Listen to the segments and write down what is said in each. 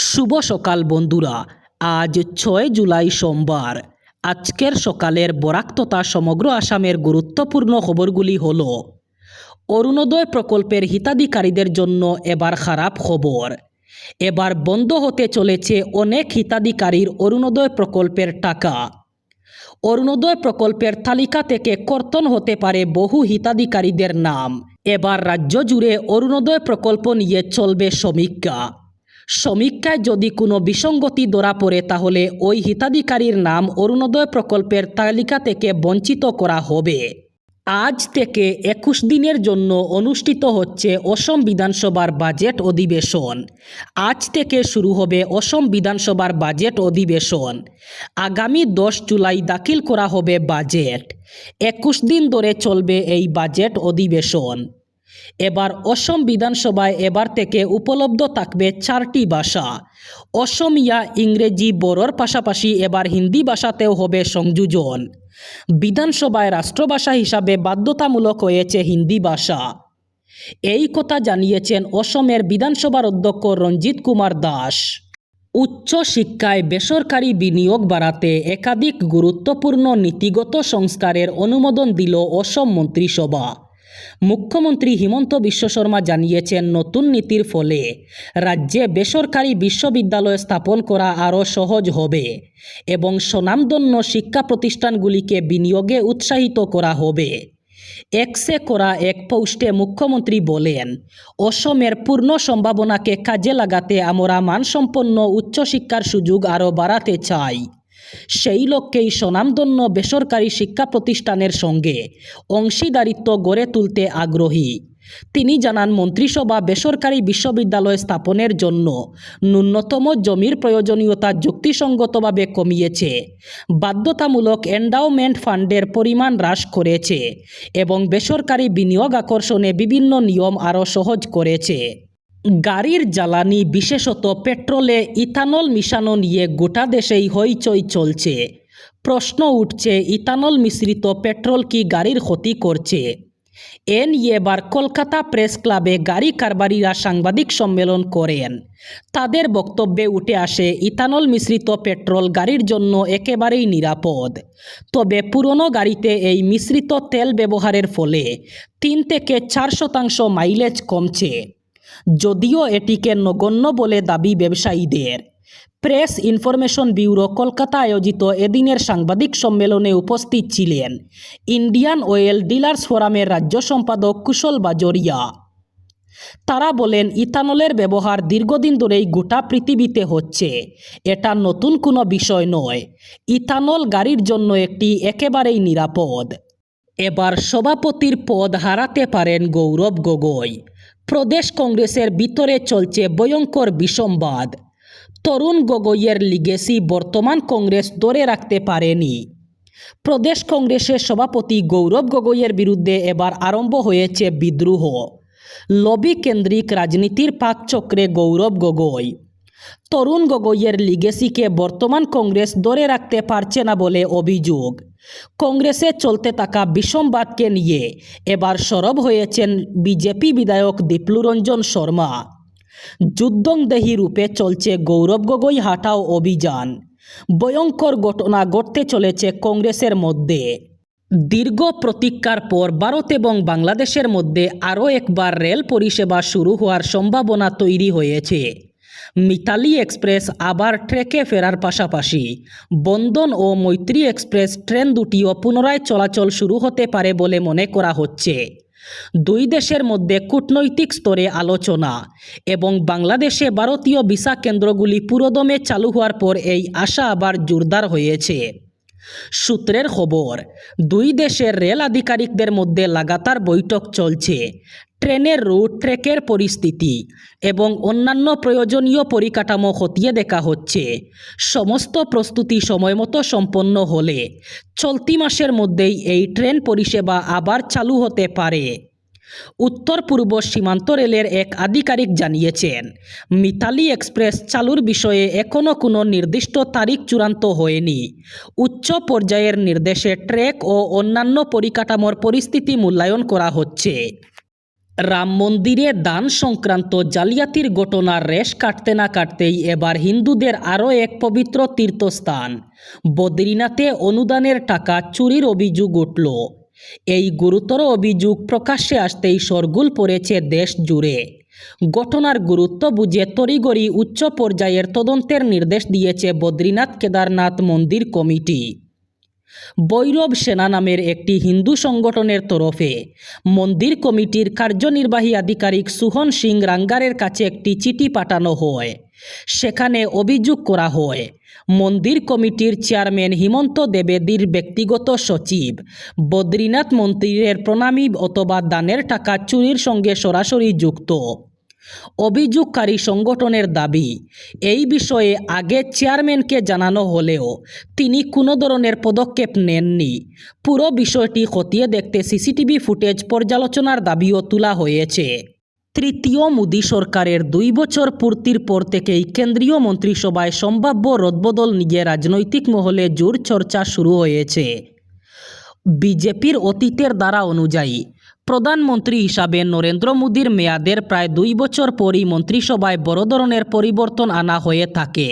শুভ সকাল বন্ধুরা। আজ 6 জুলাই সোমবার। আজকের সকালের বরাক তথা সমগ্র আসামের গুরুত্বপূর্ণ খবরগুলি হল: অরুণোদয় প্রকল্পের হিতাধিকারীদের জন্য এবার খারাপ খবর। এবার বন্ধ হতে চলেছে অনেক হিতাধিকারীর অরুণোদয় প্রকল্পের টাকা। অরুণোদয় প্রকল্পের তালিকা থেকে কর্তন হতে পারে বহু হিতাধিকারীদের নাম। এবার রাজ্য জুড়ে অরুণোদয় প্রকল্প নিয়ে চলবে সমীক্ষায় যদি কোনো বিসঙ্গতি ধরা পড়ে তাহলে ওই হিতাধিকারীর নাম অরুণোদয় প্রকল্পের তালিকা থেকে বঞ্চিত করা হবে। আজ থেকে 21 দিনের জন্য অনুষ্ঠিত হচ্ছে অসম বিধানসভার বাজেট অধিবেশন। আজ থেকে শুরু হবে অসম বিধানসভার বাজেট অধিবেশন। আগামী 10 জুলাই দাখিল করা হবে বাজেট। 21 দিন ধরে চলবে এই বাজেট অধিবেশন। এবার অসম বিধানসভায় এবার থেকে উপলব্ধ থাকবে 4টি ভাষা। অসমিয়া, ইংরেজি, বড়োর পাশাপাশি এবার হিন্দি ভাষাতেও হবে সংযোজন। বিধানসভায় রাষ্ট্রভাষা হিসাবে বাধ্যতামূলক হয়েছে হিন্দি ভাষা। এই কথা জানিয়েছেন অসমের বিধানসভার অধ্যক্ষ রঞ্জিত কুমার দাস। উচ্চ শিক্ষায় বেসরকারি বিনিয়োগ বাড়াতে একাধিক গুরুত্বপূর্ণ নীতিগত সংস্কারের অনুমোদন দিল অসম মন্ত্রিসভা। মুখ্যমন্ত্রী হিমন্ত বিশ্ব শর্মা জানিয়েছেন, নতুন নীতির ফলে রাজ্যে বেসরকারি বিশ্ববিদ্যালয় স্থাপন করা আরও সহজ হবে এবং স্বনামধন্য শিক্ষা প্রতিষ্ঠানগুলিকে বিনিয়োগে উৎসাহিত করা হবে। এক্সে করা এক পোস্টে মুখ্যমন্ত্রী বলেন, অসমের পূর্ণ সম্ভাবনাকে কাজে লাগাতে আমরা মানসম্পন্ন উচ্চশিক্ষার সুযোগ আরও বাড়াতে চাই। সেই লক্ষ্যেই স্বনামধন্য বেসরকারি শিক্ষা প্রতিষ্ঠানের সঙ্গে অংশীদারিত্ব গড়ে তুলতে আগ্রহী। তিনি জানান, মন্ত্রিসভা বেসরকারি বিশ্ববিদ্যালয় স্থাপনের জন্য ন্যূনতম জমির প্রয়োজনীয়তা যুক্তিসঙ্গতভাবে কমিয়েছে, বাধ্যতামূলক এন্ডাওমেন্ট ফান্ডের পরিমাণ হ্রাস করেছে এবং বেসরকারি বিনিয়োগ আকর্ষণে বিভিন্ন নিয়ম আরও সহজ করেছে। গাড়ির জ্বালানি বিশেষত পেট্রোলে ইথানল মিশানো নিয়ে গোটা দেশেই হইচই চলছে। প্রশ্ন উঠছে, ইথানল মিশ্রিত পেট্রোল কি গাড়ির ক্ষতি করছে? এ নিয়ে এবার কলকাতা প্রেস ক্লাবে গাড়ি কারবারিরা সাংবাদিক সম্মেলন করেন। তাদের বক্তব্যে উঠে আসে, ইথানল মিশ্রিত পেট্রোল গাড়ির জন্য একেবারেই নিরাপদ। তবে পুরনো গাড়িতে এই মিশ্রিত তেল ব্যবহারের ফলে 3 থেকে 4% মাইলেজ কমছে, যদিও এটিকে নগণ্য বলে দাবি ব্যবসায়ীদের। প্রেস ইনফরমেশন ব্যুরো কলকাতা আয়োজিত এদিনের সাংবাদিক সম্মেলনে উপস্থিত ছিলেন ইন্ডিয়ান অয়েল ডিলার্স ফোরামের রাজ্য সম্পাদক কুশল বাজোরিয়া। তারা বলেন, ইথানলের ব্যবহার দীর্ঘদিন ধরেই গোটা পৃথিবীতে হচ্ছে। এটা নতুন কোনো বিষয় নয়। ইথানল গাড়ির জন্য একটি একেবারেই নিরাপদ। এবার সভাপতির পদ হারাতে পারেন গৌরব গগৈ। প্রদেশ কংগ্রেসের ভিতরে চলছে ভয়ঙ্কর বিসংবাদ। তরুণ গগৈয়ের লিগেসি বর্তমান কংগ্রেস ধরে রাখতে পারেনি। প্রদেশ কংগ্রেসের সভাপতি গৌরব গগৈয়ের বিরুদ্ধে এবার আরম্ভ হয়েছে বিদ্রোহ। লবি কেন্দ্রিক রাজনীতির পাকচক্রে গৌরব গগৈ। তরুণ গগৈয়ের লিগেসিকে বর্তমান কংগ্রেস ধরে রাখতে পারছে না বলে অভিযোগ। কংগ্রেসে চলতে থাকা বিসংবাদকে নিয়ে এবার সরব হয়েছেন বিজেপি বিধায়ক দীপ্লুরঞ্জন শর্মা। যুদ্ধংদেহী রূপে চলছে গৌরব গগৈ হাটাও অভিযান। ভয়ঙ্কর ঘটনা ঘটতে চলেছে কংগ্রেসের মধ্যে। দীর্ঘ প্রতীক্ষার পর ভারত এবং বাংলাদেশের মধ্যে আরও একবার রেল পরিষেবা শুরু হওয়ার সম্ভাবনা তৈরি হয়েছে। মিতালি এক্সপ্রেস আবার ট্রেকে ফেরার পাশাপাশি বন্ধন ও মৈত্রী এক্সপ্রেস ট্রেন দুটিও পুনরায় চলাচল শুরু হতে পারে বলে মনে করা হচ্ছে। দুই দেশের মধ্যে কূটনৈতিক স্তরে আলোচনা এবং বাংলাদেশে ভারতীয় ভিসা কেন্দ্রগুলি পুরোদমে চালু হওয়ার পর এই আশা আবার জোরদার হয়েছে। সূত্রের খবর, দুই দেশের রেল আধিকারিকদের মধ্যে লাগাতার বৈঠক চলছে। ট্রেনের রুট, ট্র্যাকের পরিস্থিতি এবং অন্যান্য প্রয়োজনীয় পরিকাঠামো খতিয়ে দেখা হচ্ছে। সমস্ত প্রস্তুতি সময়মতো সম্পন্ন হলে চলতি মাসের মধ্যেই এই ট্রেন পরিষেবা আবার চালু হতে পারে। উত্তর পূর্ব সীমান্ত রেলের এক আধিকারিক জানিয়েছেন, মিতালি এক্সপ্রেস চালুর বিষয়ে এখনও কোনো নির্দিষ্ট তারিখ চূড়ান্ত হয়নি। উচ্চ পর্যায়ের নির্দেশে ট্র্যাক ও অন্যান্য পরিকাঠামোর পরিস্থিতি মূল্যায়ন করা হচ্ছে। রাম মন্দিরে দান সংক্রান্ত জালিয়াতির ঘটনার রেশ কাটতে না কাটতেই এবার হিন্দুদের আরও এক পবিত্র তীর্থস্থান বদ্রীনাথে অনুদানের টাকা চুরির অভিযোগ উঠল। এই গুরুতর অভিযোগ প্রকাশ্যে আসতেই শোরগোল পড়েছে দেশ জুড়ে। ঘটনার গুরুত্ব বুঝে তড়িঘড়ি উচ্চ পর্যায়ের তদন্তের নির্দেশ দিয়েছে বদ্রীনাথ কেদারনাথ মন্দির কমিটি। ভৈরব সেনা নামের একটি হিন্দু সংগঠনের তরফে মন্দির কমিটির কার্যনির্বাহী আধিকারিক সুহন সিং রাঙ্গারের কাছে একটি চিঠি পাঠানো হয়। সেখানে অভিযোগ করা হয় মন্দির কমিটির চেয়ারম্যান হিমন্ত দ্বিবেদীর ব্যক্তিগত সচিব বদ্রীনাথ মন্দিরের প্রণামী অথবা দানের টাকা চুরির সঙ্গে সরাসরি যুক্ত। অভিযোগকারী সংগঠনের দাবি, এই বিষয়ে আগে চেয়ারম্যানকে জানানো হলেও তিনি কোনো ধরনের পদক্ষেপ নেননি। পুরো বিষয়টি খতিয়ে দেখতে সিসিটিভি ফুটেজ পর্যালোচনার দাবিও তোলা হয়েছে। তৃতীয় মোদী সরকারের 2 বছর পূর্তির পর থেকেই কেন্দ্রীয় মন্ত্রিসভায় সম্ভাব্য রদবদল নিয়ে রাজনৈতিক মহলে জোর চর্চা শুরু হয়েছে। বিজেপির অতীতের ধারা অনুযায়ী প্রধানমন্ত্রী হিসাবে নরেন্দ্র মোদীর মেয়াদের প্রায় 2 বছর পরই মন্ত্রিসভায় বড় ধরনের পরিবর্তন আনা হয়ে থাকে।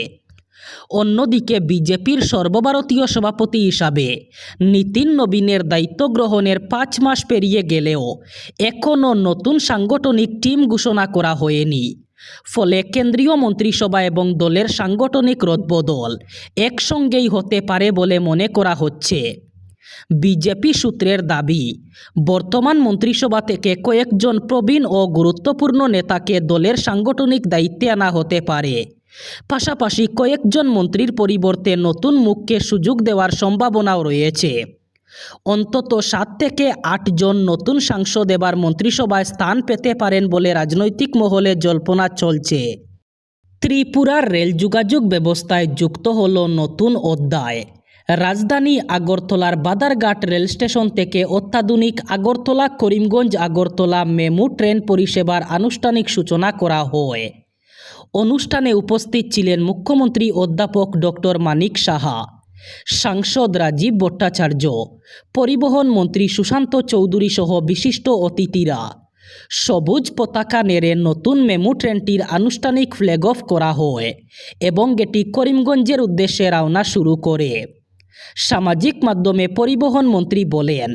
অন্যদিকে বিজেপির সর্বভারতীয় সভাপতি হিসাবে নীতিন নবীনের দায়িত্ব গ্রহণের 5 মাস পেরিয়ে গেলেও এখনও নতুন সাংগঠনিক টিম ঘোষণা করা হয়নি। ফলে কেন্দ্রীয় মন্ত্রিসভা এবং দলের সাংগঠনিক রদবদল একসঙ্গেই হতে পারে বলে মনে করা হচ্ছে। বিজেপি সূত্রের দাবি, বর্তমান মন্ত্রিসভা থেকে কয়েকজন প্রবীণ ও গুরুত্বপূর্ণ নেতাকে দলের সাংগঠনিক দায়িত্বে আনা হতে পারে। পাশাপাশি কয়েকজন মন্ত্রীর পরিবর্তে নতুন মুখকে সুযোগ দেওয়ার সম্ভাবনাও রয়েছে। অন্তত 7 থেকে 8 জন নতুন সাংসদ এবার মন্ত্রিসভায় স্থান পেতে পারেন বলে রাজনৈতিক মহলে জল্পনা চলছে। ত্রিপুরার রেল যোগাযোগ ব্যবস্থায় যুক্ত হল নতুন অধ্যায়। রাজধানী আগরতলার বাদারঘাট রেল স্টেশন থেকে অত্যাধুনিক আগরতলা করিমগঞ্জ আগরতলা মেমু ট্রেন পরিষেবার আনুষ্ঠানিক সূচনা করা হয়। অনুষ্ঠানে উপস্থিত ছিলেন মুখ্যমন্ত্রী অধ্যাপক ডক্টর মানিক সাহা, সাংসদ রাজীব ভট্টাচার্য, পরিবহন মন্ত্রী সুশান্ত চৌধুরী সহ বিশিষ্ট অতিথিরা। সবুজ পতাকা নেড়ে নতুন মেমু ট্রেনটির আনুষ্ঠানিক ফ্ল্যাগ অফ করা হয় এবং এটি করিমগঞ্জের উদ্দেশ্যে রওনা শুরু করে। সামাজিক মাধ্যমে পরিবহন মন্ত্রী বলেন,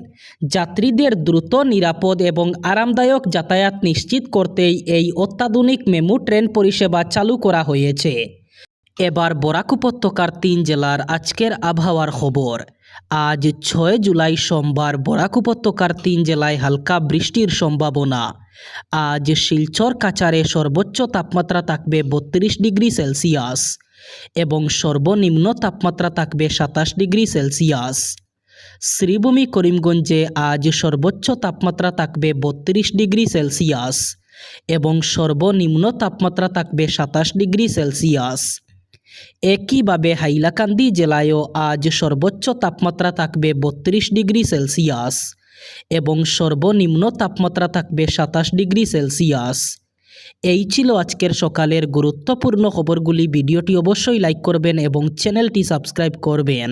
যাত্রীদের দ্রুত, নিরাপদ এবং আরামদায়ক যাতায়াত নিশ্চিত করতেই এই অত্যাধুনিক মেমু ট্রেন পরিষেবা চালু করা হয়েছে। এবার বরাক উপত্যকার 3 জেলার আজকের আবহাওয়ার খবর। আজ 6 জুলাই সোমবার বরাক উপত্যকার 3 জেলায় হালকা বৃষ্টির সম্ভাবনা। আজ শিলচর কাছাড়ে সর্বোচ্চ তাপমাত্রা থাকবে 32 ডিগ্রি সেলসিয়াস এবং সর্বনিম্ন তাপমাত্রা থাকবে 27 ডিগ্রি সেলসিয়াস। শ্রীভূমি করিমগঞ্জে আজ সর্বোচ্চ তাপমাত্রা থাকবে 32 ডিগ্রি সেলসিয়াস এবং সর্বনিম্ন তাপমাত্রা থাকবে 27 ডিগ্রি সেলসিয়াস। একইভাবে হাইলাকান্দি জেলায়ও আজ সর্বোচ্চ তাপমাত্রা থাকবে 32 ডিগ্রি সেলসিয়াস এবং সর্বনিম্ন তাপমাত্রা থাকবে 27 ডিগ্রি সেলসিয়াস। এই ছিল আজকের সকালের গুরুত্বপূর্ণ খবরগুলি। ভিডিওটি অবশ্যই লাইক করবেন এবং চ্যানেলটি সাবস্ক্রাইব করবেন।